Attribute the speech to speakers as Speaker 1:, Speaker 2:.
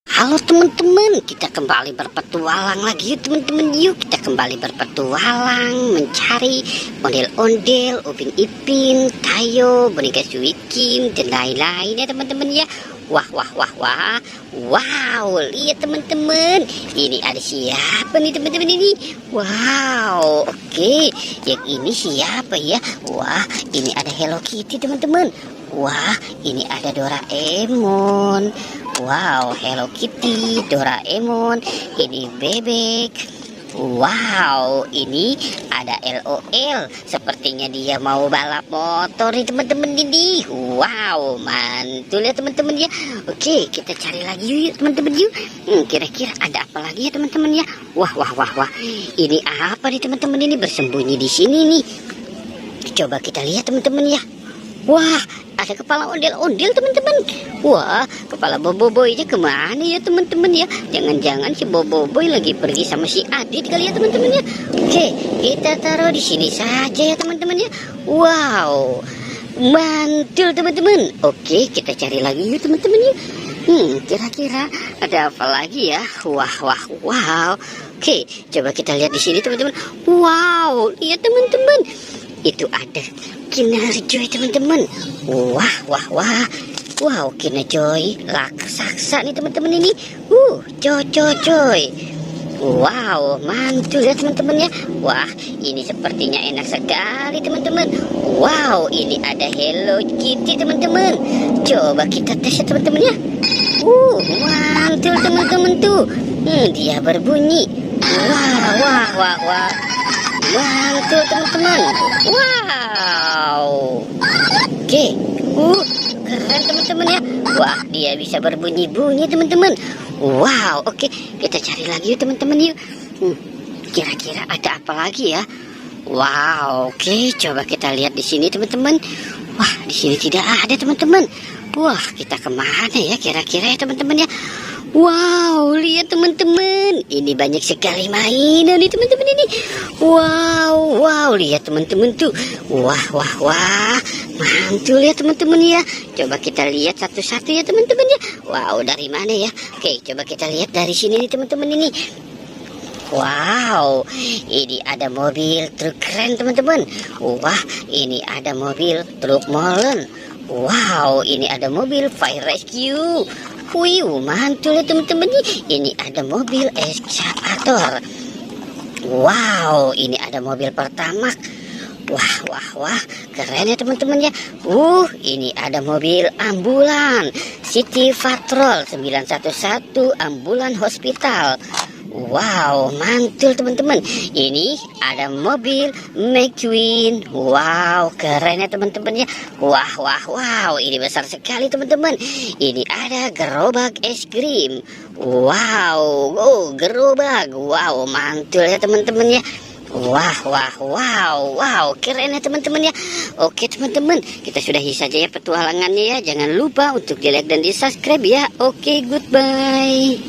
Speaker 1: Halo teman-teman, kita kembali berpetualang lagi yuk teman-teman. Yuk kita kembali berpetualang mencari ondel-ondel, Upin Ipin, Tayo, boneka Suikim, dan lain-lain ya teman-teman ya. Wah, wah, wah, wah. Wow, lihat teman-teman. Ini ada siapa nih teman-teman ini? Wow, oke. Yang ini siapa ya? Wah, ini ada Hello Kitty teman-teman. Wah, ini ada Doraemon. Wow, Hello Kitty, Doraemon, ini bebek. Wow, ini ada LOL. Sepertinya dia mau balap motor nih teman-teman ini. Wow, mantul ya teman-teman ya. Oke, kita cari lagi yuk teman-teman yuk. Kira-kira ada apa lagi ya teman-teman ya? Wah, wah, wah, wah. Ini apa nih teman-teman ini bersembunyi di sini nih? Coba kita lihat teman-teman ya. Wah, ada kepala ondel-ondel teman-teman. Wah, kepala Boboiboynya kemana ya teman-teman ya? Jangan-jangan si Boboiboy lagi pergi sama si Adit kali ya teman-teman ya. Oke, kita taruh di sini saja ya teman-teman ya. Wow, mantul teman-teman. Oke, kita cari lagi yuk teman-teman ya. Kira-kira ada apa lagi ya? Wah, wah, wow. Oke, coba kita lihat di sini teman-teman. Wow, lihat teman-teman. Itu ada Kinder Joy teman-teman. Wah, wah, wah. Wow, Kinder Joy raksasa nih teman-teman ini. Coy. Wow, mantul ya teman-teman ya. Wah, ini sepertinya enak sekali teman-teman. Wow, ini ada Hello Kitty teman-teman. Coba kita tes ya teman-teman ya. Mantul teman-teman tuh. Dia berbunyi. Wah. Mantul teman-teman. Wow. Oke. Keren teman-teman ya. Wah, dia bisa berbunyi-bunyi teman-teman. Wow, oke. Kita cari lagi yuk teman-teman yuk. Kira-kira ada apa lagi ya? Wow, oke. Coba kita lihat di sini teman-teman. Wah, di sini tidak ada teman-teman. Wah, kita kemana ya kira-kira ya teman-teman ya? Wow, lihat teman-teman. Ini banyak sekali mainan nih teman-teman ini. Wow, lihat teman-teman tuh. Wah. Mantul ya teman-teman ya. Coba kita lihat satu-satu ya teman-teman ya. Wow, dari mana ya? Oke, coba kita lihat dari sini nih teman-teman ini. Wow, ini ada mobil truk keren teman-teman. Wah, ini ada mobil truk molen. Wow, ini ada mobil fire rescue. Mantul ya teman-teman nih. Ini ada mobil eskavator. Wow, ini ada mobil pertamax. Wah, keren ya teman-teman ya. Ini ada mobil ambulan City Patrol 911 ambulan hospital. Wow, mantul teman-teman. Ini ada mobil McQueen. Wow, keren ya teman-teman ya. Wow, ini besar sekali teman-teman. Ini ada gerobak es krim. Wow, gerobak. Wow, mantul ya teman-teman ya. Wow, keren ya teman-teman ya. Oke teman-teman, kita sudahi saja ya petualangannya ya. Jangan lupa untuk di like dan di subscribe ya. Oke, goodbye.